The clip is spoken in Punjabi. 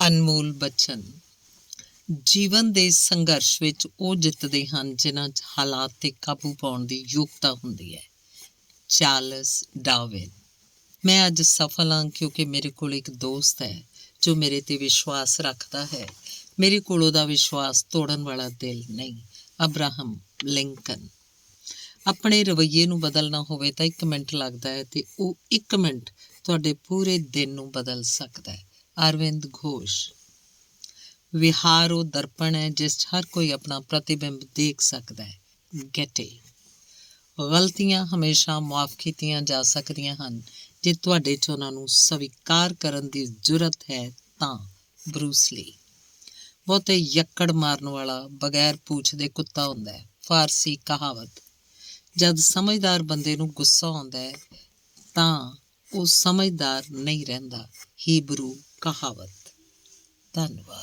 ਅਨਮੋਲ ਬਚਨ। ਜੀਵਨ ਦੇ ਸੰਘਰਸ਼ ਵਿੱਚ ਉਹ ਜਿੱਤਦੇ ਹਨ ਜਿਨ੍ਹਾਂ 'ਚ ਹਾਲਾਤ 'ਤੇ ਕਾਬੂ ਪਾਉਣ ਦੀ ਯੋਗਤਾ ਹੁੰਦੀ ਹੈ। Charles Darwin. ਮੈਂ ਅੱਜ ਸਫਲ ਹਾਂ ਕਿਉਂਕਿ ਮੇਰੇ ਕੋਲ ਇੱਕ ਦੋਸਤ ਹੈ ਜੋ ਮੇਰੇ 'ਤੇ ਵਿਸ਼ਵਾਸ ਰੱਖਦਾ ਹੈ। ਮੇਰੇ ਕੋਲ ਉਹਦਾ ਵਿਸ਼ਵਾਸ ਤੋੜਨ ਵਾਲਾ ਦਿਲ ਨਹੀਂ। Abraham Lincoln. ਆਪਣੇ ਰਵੱਈਏ ਨੂੰ ਬਦਲਣਾ ਹੋਵੇ ਤਾਂ 1 ਮਿੰਟ ਲੱਗਦਾ ਹੈ ਅਤੇ ਉਹ 1 ਮਿੰਟ ਤੁਹਾਡੇ ਪੂਰੇ ਦਿਨ ਨੂੰ ਬਦਲ ਸਕਦਾ ਹੈ। ਅਰਵਿੰਦ ਘੋਸ਼। ਵਿਹਾਰ ਉਹ ਦਰਪਣ ਹੈ ਜਿਸ 'ਚ ਹਰ ਕੋਈ ਆਪਣਾ ਪ੍ਰਤੀਬਿੰਬ ਦੇਖ ਸਕਦਾ ਹੈ। ਗੈਟੇ। ਗਲਤੀਆਂ ਹਮੇਸ਼ਾ ਮੁਆਫ ਕੀਤੀਆਂ ਜਾ ਸਕਦੀਆਂ ਹਨ ਜੇ ਤੁਹਾਡੇ 'ਚ ਉਹਨਾਂ ਨੂੰ ਸਵੀਕਾਰ ਕਰਨ ਦੀ ਜ਼ਰੂਰਤ ਹੈ ਤਾਂ। Bruce Lee. ਬਹੁਤੇ ਯੱਕੜ ਮਾਰਨ ਵਾਲਾ ਬਗੈਰ ਪੂਛ ਦੇ ਕੁੱਤਾ ਹੁੰਦਾ ਹੈ। ਫਾਰਸੀ ਕਹਾਵਤ। ਜਦ ਸਮਝਦਾਰ ਬੰਦੇ ਨੂੰ ਗੁੱਸਾ ਆਉਂਦਾ ਹੈ ਤਾਂ ਉਹ ਸਮਝਦਾਰ ਨਹੀਂ ਰਹਿੰਦਾ। ਹੀਬਰੂ ਕਹਾਵਤ। ਧੰਨਵਾਦ।